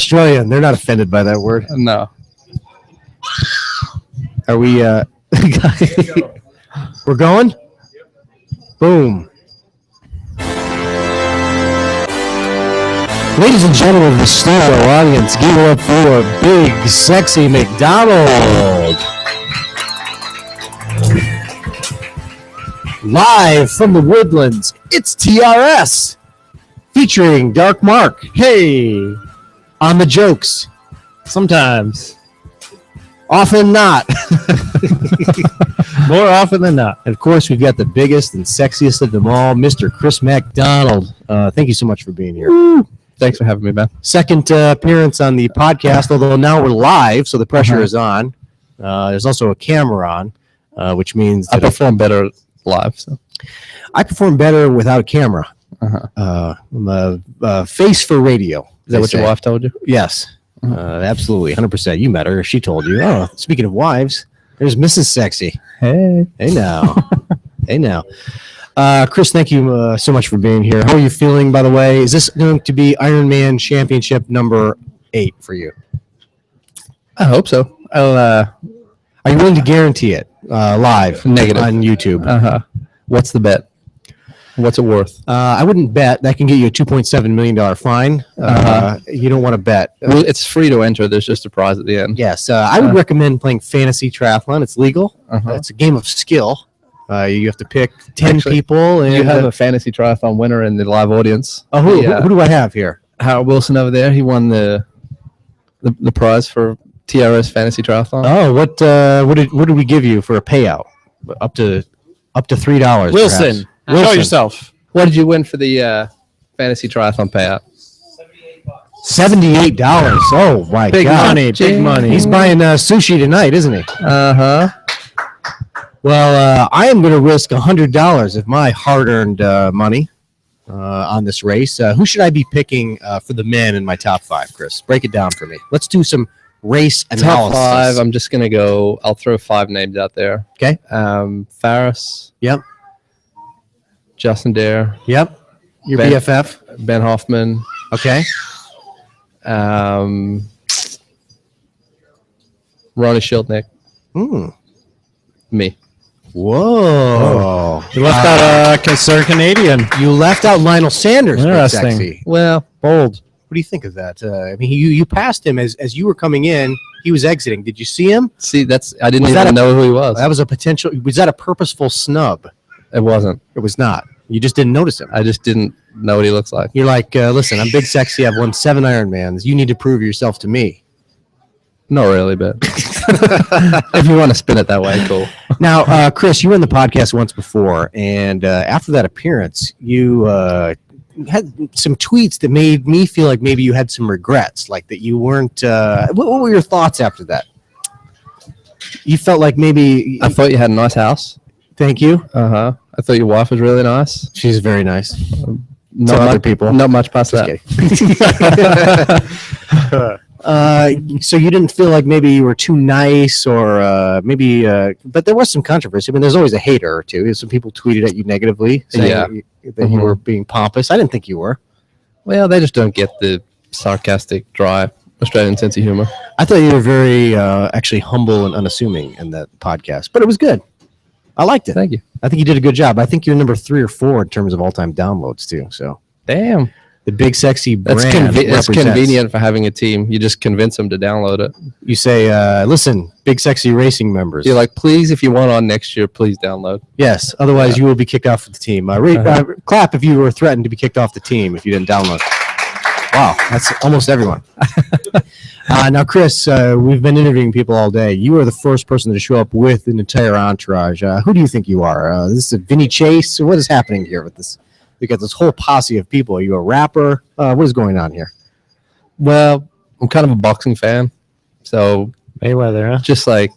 Australian. They're not offended by that word. No. Are we? We're going. Boom. Ladies and gentlemen of the studio audience, give it up for Big Sexy McDonald. Live from the Woodlands, it's TRS. Featuring Dark Mark. Hey. On the jokes. Sometimes. Often not. More often than not. And of course, we've got the biggest and sexiest of them all, Mr. Chris McDonald. Thank you so much for being here. Woo. Thanks for having me, man. Second appearance on the podcast, although now we're live, so the pressure is on. There's also a camera on, which means I perform better live. So I perform better without a camera. I'm a face for radio. Is that what your wife told you? Yes, absolutely, 100%. You met her. She told you. Oh, speaking of wives, there's Mrs. Sexy. Hey now. Hey now. Chris, thank you so much for being here. How are you feeling, by the way? Is this going to be Ironman Championship number 8 for you? I hope so. Are you willing to guarantee it live? Negative. On YouTube? What's the bet? What's it worth? I wouldn't bet. That can get you a $2.7 million fine. You don't want to bet. Well, it's free to enter. There's just a prize at the end. Yes. I would recommend playing fantasy triathlon. It's legal. It's a game of skill. You have to pick 10 people. And you have a fantasy triathlon winner in the live audience. Oh, who do I have here? Howard Wilson over there. He won the prize for TRS Fantasy Triathlon. Oh, what did we give you for a payout? Up to $3. Wilson, show yourself. What did you win for the Fantasy Triathlon payout? $78. Oh my big God. Money, big money. He's buying sushi tonight, isn't he? Well, I am going to risk $100 of my hard-earned money on this race. Who should I be picking for the men in my top 5, Chris? Break it down for me. Let's do some race analysis. Top 5. I'm just going to go. I'll throw 5 names out there. Okay. Faris. Yep. Justin Dare. Yep. Your BFF. Ben Hoffman. Okay. Ronnie Schildnick. Me. Whoa. You left out Sir Canadian. You left out Lionel Sanders. Interesting. Sexy. Well, Bold. What do you think of that? I mean, you passed him as you were coming in. He was exiting. Did you see him? see, I didn't even know who he was. That was a potential. Was that a purposeful snub? It wasn't. It was not. You just didn't notice him. I just didn't know what he looks like. You're like, listen, I'm Big Sexy. I've won 7 Ironmans. You need to prove yourself to me. Not really, but if you want to spin it that way, cool. Now, Chris, you were in the podcast once before, and after that appearance, you had some tweets that made me feel like maybe you had some regrets, like that you weren't. What were your thoughts after that? You felt like maybe. I thought you had a nice house. Thank you. I thought your wife was really nice. She's very nice. Not Some much, other people. Not much past Just that. So you didn't feel like maybe you were too nice, or maybe, but there was some controversy. I mean, there's always a hater or two. Some people tweeted at you negatively, saying that you were being pompous. I didn't think you were. Well, they just don't get the sarcastic, dry Australian sense of humor. I thought you were very actually humble and unassuming in that podcast, but it was good. I liked it. Thank you. I think you did a good job. I think you're number 3 or 4 in terms of all-time downloads too. So Damn. the Big Sexy brand. That's convenient for having a team. You just convince them to download it. You say, listen, Big Sexy Racing members. You're like, please, if you want on next year, please download. Yes. Otherwise, you will be kicked off the team. Clap if you were threatened to be kicked off the team if you didn't download. Wow, that's almost everyone. Now, Chris, we've been interviewing people all day. You are the first person to show up with an entire entourage. Who do you think you are? This is Vinny Chase? What is happening here with this? We got this whole posse of people. Are you a rapper? What is going on here? Well, I'm kind of a boxing fan, so Mayweather, huh? just like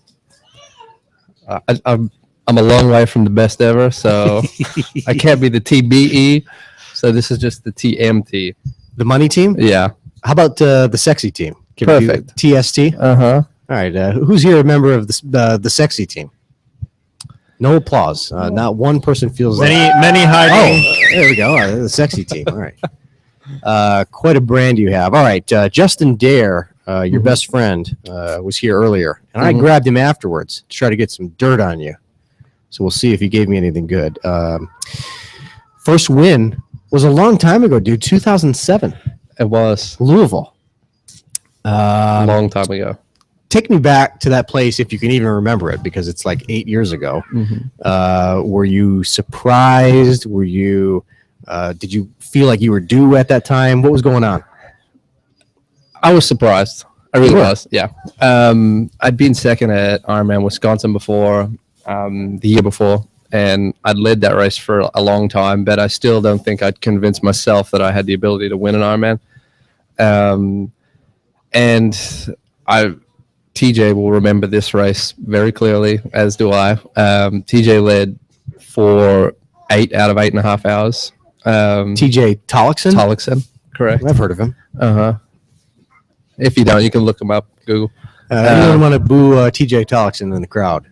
I'm a long way from the best ever, so I can't be the TBE. So this is just the TMT. The money team? Yeah. How about the sexy team? Perfect. TST? All right. Who's here a member of the sexy team? No applause. Not one person feels Many hiding. Oh, there we go. The sexy team. All right. Quite a brand you have. All right, Justin Dare, your best friend, was here earlier, and I grabbed him afterwards to try to get some dirt on you. So we'll see if he gave me anything good. First win was a long time ago, dude. 2007. It was Louisville. a long time ago. Take me back to that place if you can even remember it, because it's like 8 years ago. Were you surprised? Were you? Did you feel like you were due at that time? What was going on? I was surprised. I really was. Yeah. I'd been second at Ironman Wisconsin before, the year before, and I'd led that race for a long time, but I still don't think I'd convinced myself that I had the ability to win an Ironman. And TJ will remember this race very clearly, as do I. TJ led for 8 out of 8.5 hours. TJ Tollickson? Tollickson, correct. I've heard of him. If you don't, you can look him up, Google. Anyone want to boo TJ Tollickson in the crowd?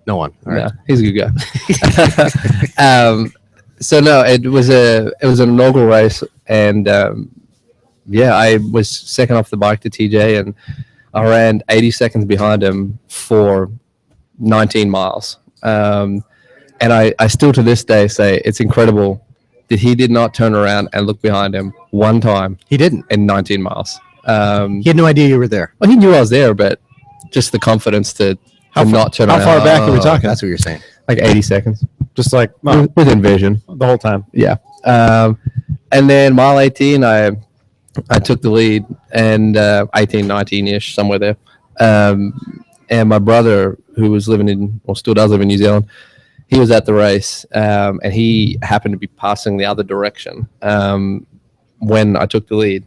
No one. All right. Yeah, he's a good guy. So no, it was an inaugural race, and I was second off the bike to TJ, and I ran 80 seconds behind him for 19 miles. And I still to this day say it's incredible that he did not turn around and look behind him one time. He didn't. In 19 miles. He had no idea you were there. Well, he knew I was there, but just the confidence to not turn around. How far back are we talking? That's what you're saying. Like 80 seconds. Just like Within vision. the whole time. Yeah. And then mile 18, I took the lead, and 18, 19-ish, somewhere there. And my brother, who was still does live in New Zealand, he was at the race, and he happened to be passing the other direction when I took the lead.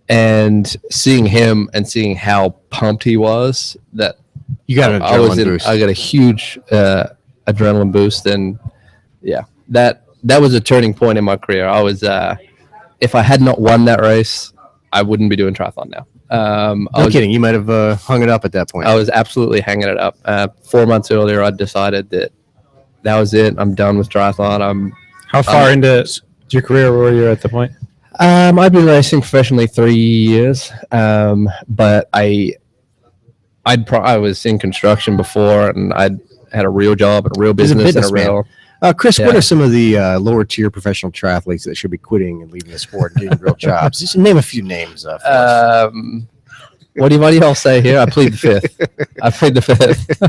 And seeing him and seeing how pumped he was, that You got an adrenaline boost. I got a huge adrenaline boost, and yeah, that was a turning point in my career. I was, if I had not won that race, I wouldn't be doing triathlon now. No kidding. You might have hung it up at that point. I was absolutely hanging it up. 4 months earlier, I decided that was it. I'm done with triathlon. How far into your career were you at the point? I've been racing professionally 3 years, but I was in construction before, and I'd had a real job and a real business and a real. Chris, what are some of the lower tier professional triathletes that should be quitting and leaving the sport and getting real jobs? Just name a few names. What do you all say here? I plead the fifth.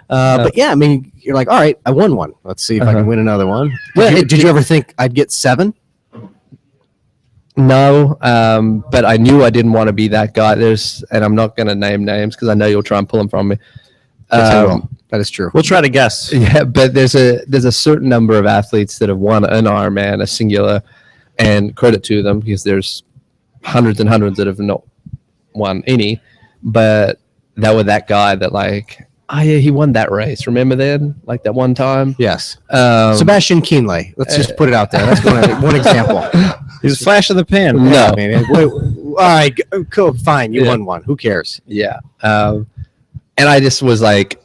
But yeah, I mean, you're like, all right, I won one. Let's see if I can win another one. Did you ever think I'd get 7? No, but I knew I didn't want to be that guy. And I'm not going to name names because I know you'll try and pull them from me. That is true. We'll try to guess. Yeah, but there's a certain number of athletes that have won an Ironman, a singular, and credit to them because there's hundreds and hundreds that have not won any, but that guy that like, oh yeah, he won that race. Remember then, like that one time? Yes. Sebastian Kienle. Let's just put it out there. That's one example. He's a flash in the pan. No, I mean, all right, cool, fine. You won one. Who cares? Yeah. And I just was like,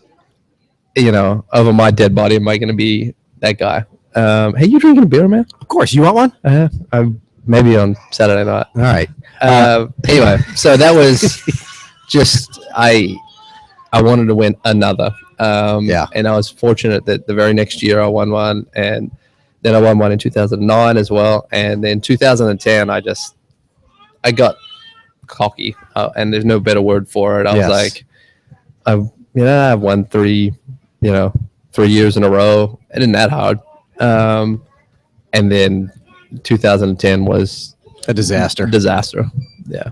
over my dead body, am I going to be that guy? Hey, you drinking a beer, man? Of course. You want one? Maybe on Saturday night. All right. Anyway, so that was just I wanted to win another. And I was fortunate that the very next year I won one, and then I won one in 2009 as well. And then 2010, I got cocky, and there's no better word for it. I was like, I've won 3 years in a row. It isn't that hard. And then 2010 was a disaster. Yeah.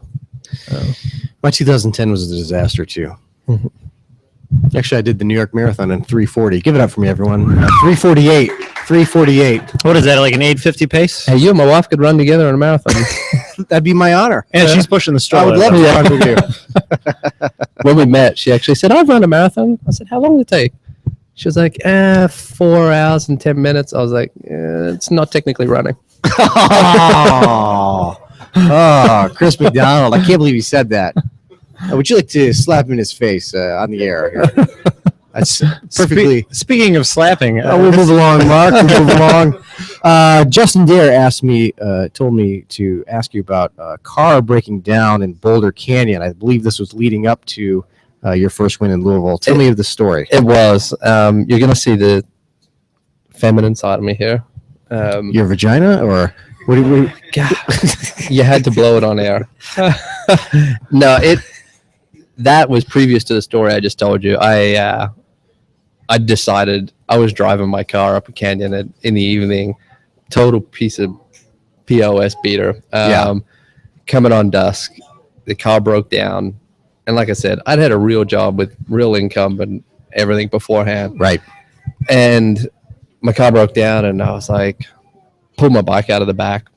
My 2010 was a disaster too. Actually, I did the New York Marathon in 3:40. Give it up for me, everyone. 3:48. 3:48. What is that, like an 8:50 pace? Hey, you and my wife could run together in a marathon. That'd be my honor. And she's pushing the stroller. I would love to run with you. When we met, she actually said, I've run a marathon. I said, how long did it take? She was like, 4 hours and 10 minutes. I was like, it's not technically running. Chris McDonald. I can't believe you said that. Would you like to slap him in his face on the air here? That's perfectly. Speaking of slapping. We'll move along, Mark. We'll move along. Justin Dare told me to ask you about a car breaking down in Boulder Canyon. I believe this was leading up to your first win in Louisville. Tell me the story. It was. You're going to see the feminine side of me here. Your vagina, or what? You had to blow it on air. No, that was previous to the story I just told you. I decided I was driving my car up a canyon in the evening, total piece of POS beater. Coming on dusk, the car broke down, and like I said, I'd had a real job with real income and everything beforehand. Right. And my car broke down, and I was like, pulled my bike out of the back,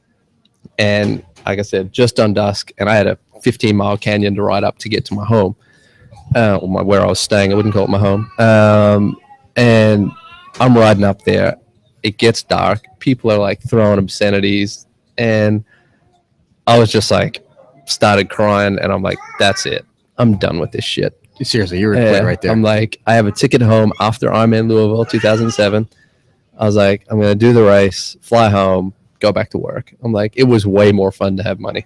and like I said, just on dusk, and I had a 15-mile canyon to ride up to get to my home, where I was staying. I wouldn't call it my home. And I'm riding up there. It gets dark. People are like throwing obscenities, and I was just like, started crying, and I'm like, that's it. I'm done with this shit. Seriously, you were right there. I'm like, I have a ticket home after I'm in Louisville, 2007. I was like, I'm going to do the race, fly home, go back to work. I'm like, it was way more fun to have money.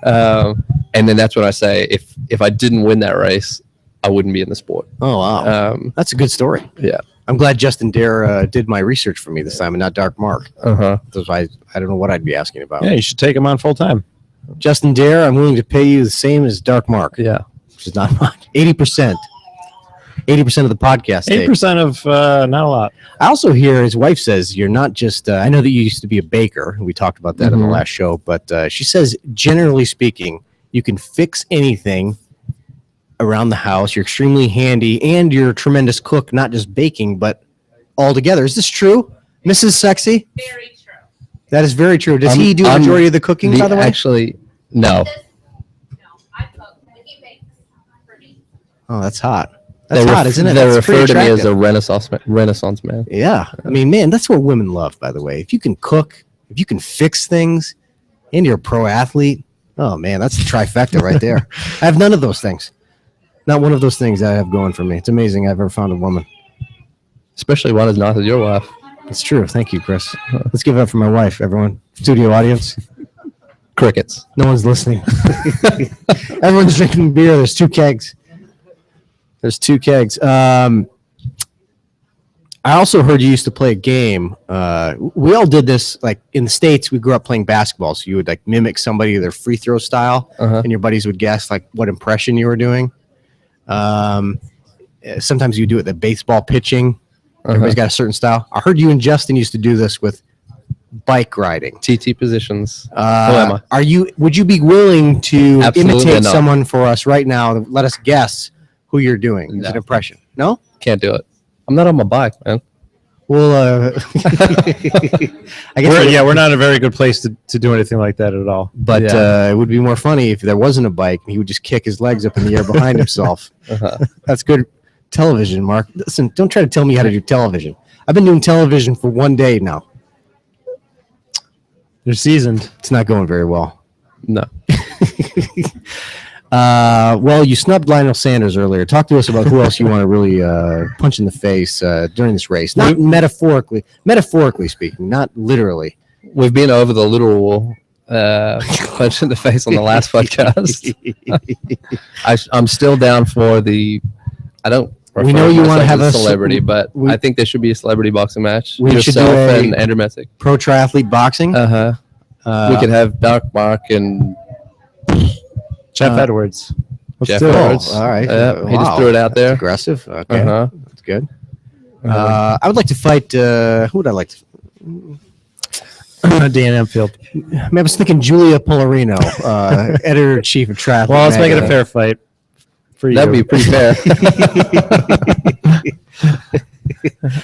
And then that's when I say, if I didn't win that race, I wouldn't be in the sport. Oh, wow. That's a good story. Yeah. I'm glad Justin Dare did my research for me this time and not Dark Mark. Uh-huh. I don't know what I'd be asking about. Yeah, you should take him on full time. Justin Dare, I'm willing to pay you the same as Dark Mark. Yeah. Which is not much. 80%. 80% of the podcast. 8% of not a lot. I also hear his wife says you're not just. I know that you used to be a baker. We talked about that in the last show, but she says generally speaking, you can fix anything around the house. You're extremely handy, and you're a tremendous cook, not just baking, but all together. Is this true, Mrs. Sexy? Very true. That is very true. Does he do the majority of the cooking, by the way? Actually, no. No, I cook, but he bakes for me. Oh, that's hot. That's hot, isn't it? They That's refer pretty to me as attractive. a Renaissance man. Yeah. I mean, man, that's what women love, by the way. If you can cook, if you can fix things, and you're a pro athlete, oh, man, that's the trifecta right there. I have none of those things. Not one of those things I have going for me. It's amazing I've ever found a woman. Especially one as nice as your wife. It's true. Thank you, Chris. Let's give it up for my wife, everyone. Studio audience. Crickets. No one's listening. Everyone's drinking beer. There's 2 kegs. There's 2 kegs. I also heard you used to play a game. We all did this, like in the States, we grew up playing basketball. So you would like mimic somebody, their free throw style, and your buddies would guess like what impression you were doing. Sometimes you do it the baseball pitching. Everybody's got a certain style. I heard you and Justin used to do this with bike riding. TT positions. Who am I? Would you be willing to Absolutely imitate not. someone for us right now? Let us guess who you're doing. Is No. an impression? No? Can't do it. I'm not on my bike, man. Well, I guess We're not in a very good place to do anything like that at all. but Yeah. it would be more funny if there wasn't a bike and he would just kick his legs up in the air behind himself. Uh-huh. That's good television, Mark. Listen, don't try to tell me how to do television. I've been doing television for 1 day now. You're seasoned. It's not going very well. No. Well, you snubbed Lionel Sanders earlier. Talk to us about who else you want to really punch in the face during this race. Not metaphorically speaking, not literally. We've been over the literal punch in the face on the last podcast. I'm still down for the. I don't. We know you want to have a a celebrity, but I think there should be a celebrity boxing match. We should do Yourself a- and Andrew Messick. Pro triathlete boxing. We could have Dark Mark and Jeff Edwards. Jeff do it. Edwards. all right. He just threw it out there. Aggressive. Okay. Uh-huh. That's good. I would like to fight. Who would I like to? Dan Empfield. I mean, I was thinking Julia Polarino, editor-in-chief of Triathlon. Well, let's make it a Magazine. fair fight for you. That'd be pretty fair.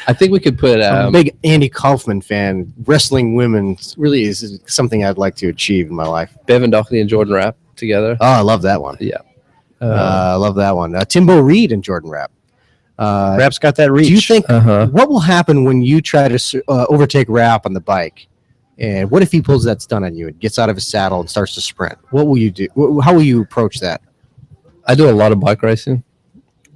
I think we could put. I'm a big Andy Kaufman fan. Wrestling women really is something I'd like to achieve in my life. Bevan Dockley and Jordan Rapp together. Oh, I love that one. Yeah. I love that one. Timbo Reed and Jordan Rapp. Rapp's got that reach. Do you think Uh-huh. what will happen when you try to overtake Rapp on the bike? And what if he pulls that stunt on you and gets out of his saddle and starts to sprint? What will you do? How will you approach that? I do a lot of bike racing.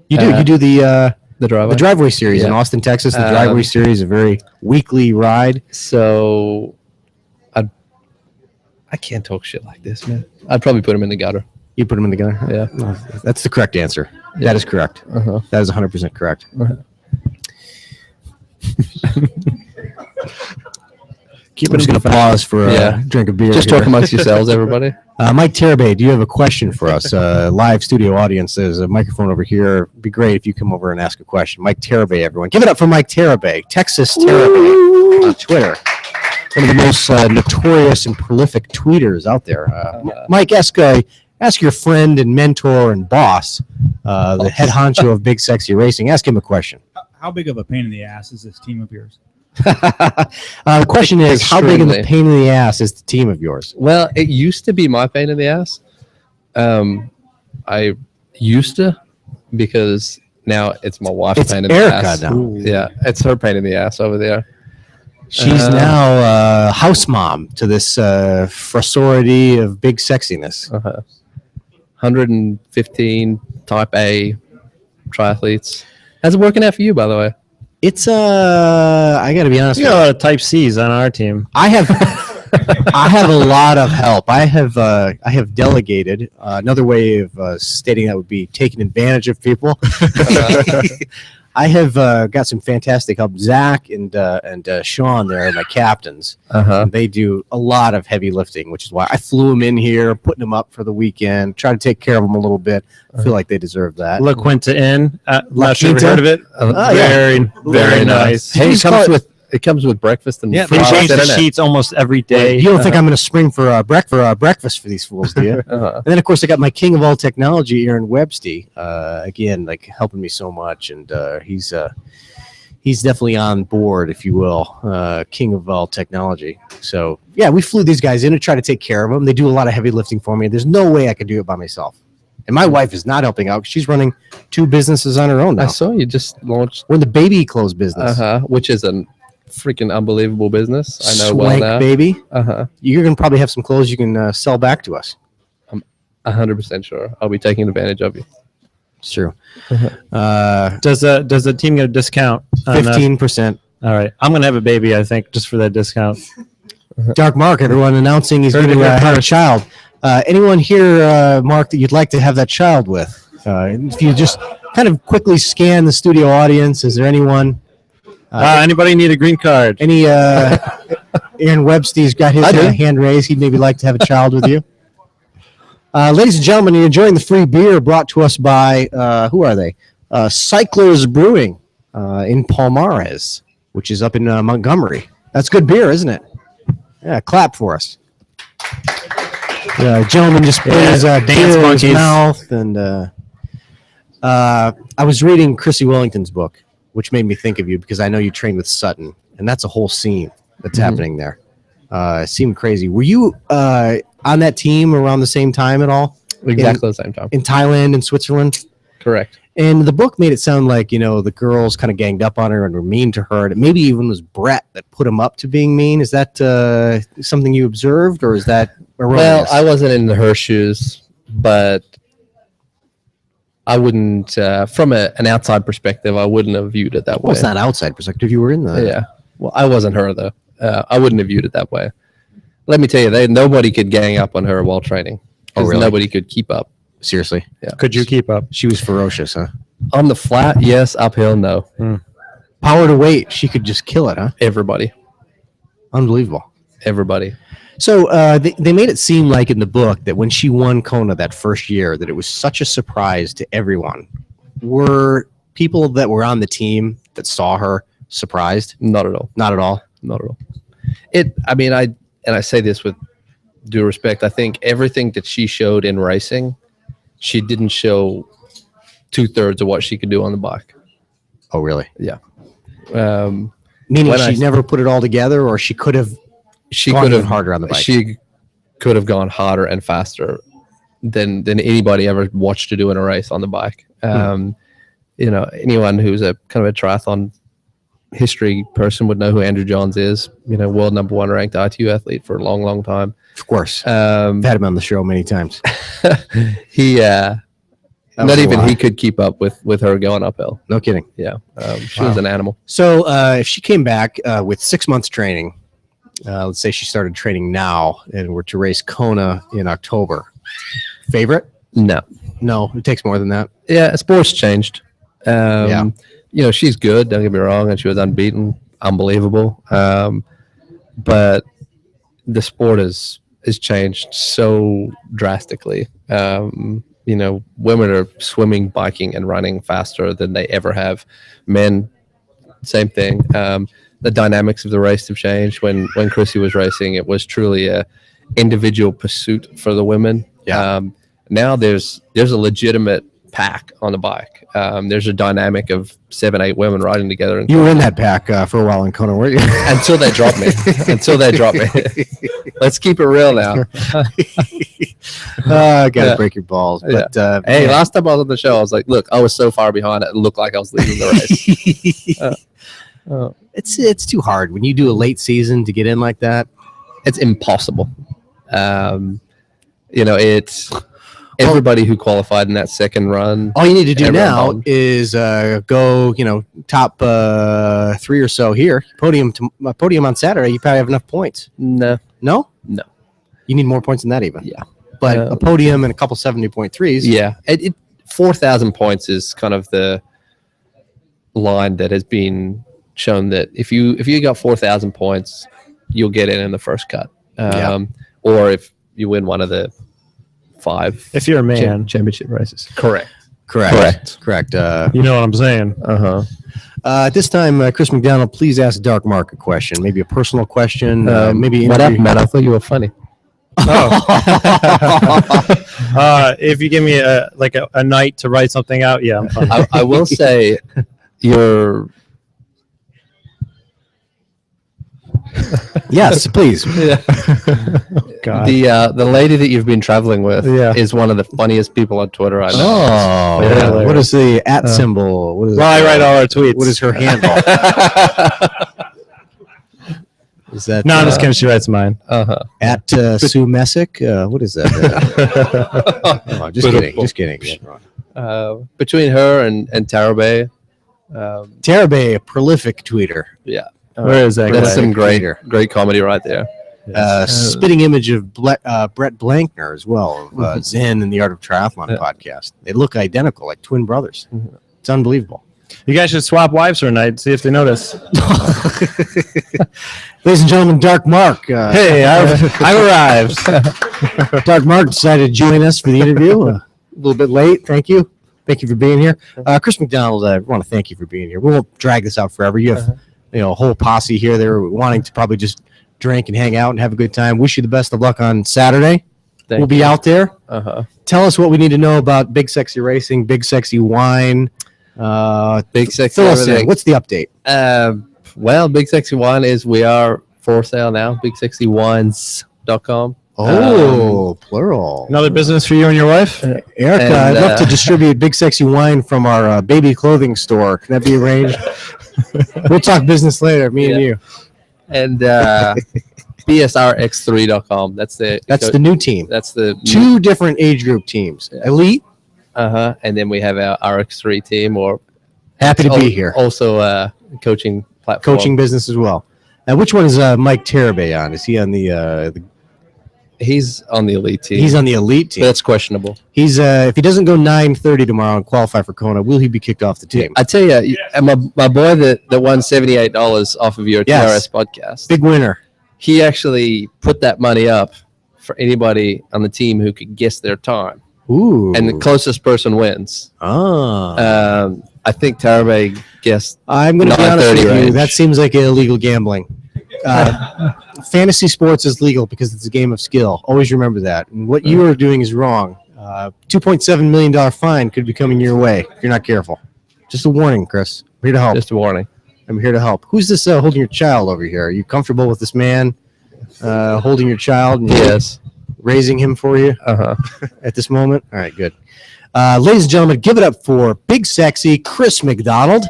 You do. You do the The driveway. The driveway series in Yeah. Austin, Texas. The driveway series, a very weekly ride. So, I can't talk shit like this, man. I'd probably put him in the gutter. You put them in the gutter? Yeah. No, that's the correct answer. Yeah. That is correct. Uh-huh. That is 100% correct. I'm just going to pause for a drink of beer. Just here. talk amongst yourselves, everybody. Mike Terabay, do you have a question for us? Live studio audience, there's a microphone over here. It'd be great if you come over and ask a question. Mike Terabay, everyone. Give it up for Mike Terabay, Texas Terabay on Twitter. One of the most notorious and prolific tweeters out there. Mike, ask your friend and mentor and boss, the head honcho of Big Sexy Racing. Ask him a question. How big of a pain in the ass is this team of yours? The question is, how big of a Extremely. pain in the ass is the team of yours? Well, it used to be my pain in the ass. I used to, because now it's my wife's It's pain in Erica the ass. now. Yeah, it's her pain in the ass over there. She's now house mom to this frosority of big sexiness. 115 type A triathletes. How's it working out for you, by the way? It's I got to be honest. We got a lot of type C's on our team. I have a lot of help. I have delegated. Another way of stating that would be taking advantage of people. I have got some fantastic help. Zach and Sean, there are my captains. They do a lot of heavy lifting, which is why I flew them in here, putting them up for the weekend, try to take care of them a little bit. I feel like they deserve that. La Quinta Inn. La Not sure if Quinta? you heard of it. Yeah. Very nice. Hey, Just call it comes with breakfast and Yeah, they fries, change the doesn't it? sheets almost every day. You don't think I'm going to spring for breakfast for these fools, do you? And then, of course, I got my king of all technology, Aaron Websty. Again, like helping me so much, and he's definitely on board, if you will, king of all technology. So yeah, we flew these guys in to try to take care of them. They do a lot of heavy lifting for me. There's no way I could do it by myself, and my wife is not helping out. She's running 2 businesses on her own now. I saw you just launched, We're in the baby clothes business. which is a freaking unbelievable business. I know Swank, well now. baby. 100% You're gonna probably have some clothes you can sell back to us. sure. I'll be taking advantage of you. It's true. Does the team get a discount? on that? 15%. All right. I'm gonna have a baby, I think, just for that discount. Dark Mark, everyone announcing he's Heard going it to here have a first. child. Anyone here, Mark, that you'd like to have that child with? If you just kind of quickly scan the studio audience, is there anyone? Anybody need a green card? Any? Aaron Websty's got his I do. hand raised. He'd maybe like to have a child with you. Ladies and gentlemen, you're enjoying the free beer brought to us by who are they? Cyclers Brewing in Palmares, which is up in Montgomery. That's good beer, isn't it? Yeah, clap for us. Gentleman just put his dance beer in his monkeys. mouth, and I was reading Chrissy Wellington's book, which made me think of you because I know you trained with Sutton, and that's a whole scene that's happening there. It seemed crazy. Were you on that team around the same time at all? Exactly the same time. In Thailand and Switzerland? Correct. And the book made it sound like, the girls kind of ganged up on her and were mean to her. And maybe even was Brett that put him up to being mean. Is that something you observed, or is that erroneous? Well, I wasn't in her shoes, but I wouldn't, from an outside perspective, I wouldn't have viewed it that way. Well, it's not outside perspective. You were in the... Yeah. Well, I wasn't her, though. I wouldn't have viewed it that way. Let me tell you, nobody could gang up on her while training. Oh, 'Cause really? Nobody could keep up. Seriously? Yeah. Could you keep up? She was ferocious, huh? On the flat, yes. Uphill, no. Power to weight. She could just kill it, huh? Everybody. Unbelievable. Everybody. So they made it seem like in the book that when she won Kona that first year, that it was such a surprise to everyone. Were people that were on the team that saw her surprised? Not at all. Not at all. Not at all. I say this with due respect. I think everything that she showed in racing, she didn't show 2/3 of what she could do on the bike. Oh, really? Yeah. Meaning When she never put it all together, or she could have She gone could even have harder on the bike. She could have gone harder and faster than anybody ever watched her do in a race on the bike. Anyone who's a kind of a triathlon history person would know who Andrew Johns is. World #1 ranked ITU athlete for a long, long time. Of course. I've had him on the show many times. That Not was a even lot. he could keep up with her going uphill. No kidding. Yeah, she was an animal. So if she came back with 6 months training, let's say she started training now and were to race Kona in October, favorite? No. No, it takes more than that. Yeah, sports changed. Yeah. You know, she's good, don't get me wrong, and she was unbeaten, unbelievable. But the sport has changed so drastically. You know, women are swimming, biking, and running faster than they ever have. Men, same thing. The dynamics of the race have changed. When Chrissy was racing, it was truly a individual pursuit for the women. Yeah. Now there's a legitimate pack on the bike. There's a dynamic of 7-8 women riding together. And You were in that pack for a while in Kona, weren't you? until they dropped me. Let's keep it real now. I gotta break your balls. But Hey, last time I was on the show, I was like, look, I was so far behind, it looked like I was leading the race. it's too hard when you do a late season to get in like that. It's impossible. You know, it's everybody who qualified in that second run. All you need to do Everyone now won. is go, top 3 or so here. Podium on Saturday. You probably have enough points. No. No, No. you need more points than that even. Yeah. But a podium and a couple 70.3s. Yeah. 4,000 points is kind of the line that has been shown that if you got 4,000 points, you'll get in the first cut. Or if you win one of the 5 If you're a man, championship races. Correct. Correct. you know what I'm saying. At this time, Chris McDonald, please ask Dark Mark a question, maybe a personal question, maybe. What up, man? I thought you were funny. If you give me a night to write something out, yeah, I'm fine. I will say you're Yes, please. God. the lady that you've been traveling with Yeah. is one of the funniest people on Twitter I know. Oh, Yeah. what is the @ symbol? What is Well, I write all our tweets. What is her handle? Is that No, I'm just kidding. She writes mine. at Sue Messick? What is that? Oh, just kidding. Between her and Tarabay, Terabay, a prolific tweeter. yeah, Where is that that's guy? some great comedy right there. Spitting image of Brett Blankner as well, of Zen and the Art of Triathlon podcast. They look identical, like twin brothers. It's unbelievable. You guys should swap wives for a night. See if they notice. Ladies and gentlemen, Dark Mark. Hey, I've arrived. Dark Mark decided to join us for the interview. A little bit late. Thank you. Thank you for being here. Chris McDonald, I want to thank you for being here. We won't drag this out forever. You have a whole posse here. They're wanting to probably just drink and hang out and have a good time. Wish you the best of luck on Saturday. We'll be out there. Tell us what we need to know about Big Sexy Racing, Big Sexy Wine. Big Sexy Fill us in. everything. What's the update? Well, Big Sexy Wine we are for sale now. BigSexyWines.com. Oh, plural. Another business for you and your wife? Erica, And, I'd love to distribute Big Sexy Wine from our baby clothing store. Can that be arranged? We'll talk business later, me and you. And BSRX3.com. That's the new team. That's the 2 different age group teams. Elite, and then we have our RX3 team, or happy to be here. Also, coaching platform. Coaching business as well. Now, which one is Mike Terabay on? Is he on the He's on the elite team. He's on the elite team. That's questionable. He's if he doesn't go 9:30 tomorrow and qualify for Kona, will he be kicked off the team? I tell you, my boy that won $78 off of your Yes. TRS podcast. Big winner. He actually put that money up for anybody on the team who could guess their time, Ooh. and the closest person wins. Ah. I think Tarabay guessed. I'm going to be honest with 9:30 you. range. That seems like illegal gambling. Fantasy sports is legal because it's a game of skill. Always remember that. And what you are doing is wrong. $2.7 million fine could be coming your way if you're not careful. Just a warning, Chris. I'm here to help. Just a warning. I'm here to help. Who's this holding your child over here? Are you comfortable with this man holding your child and Yes. raising him for you at this moment? All right, good. Ladies and gentlemen, give it up for Big Sexy Chris McDonald.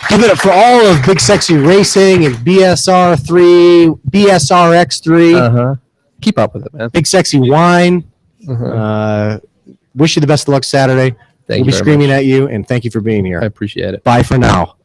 Give it up for all of Big Sexy Racing and BSR3, BSRX3, Keep up with it, man. Big Sexy Wine, the wish you the best of luck Saturday. Thank We'll you be very screaming much. at you, and thank you for being here. I appreciate it. Bye for now.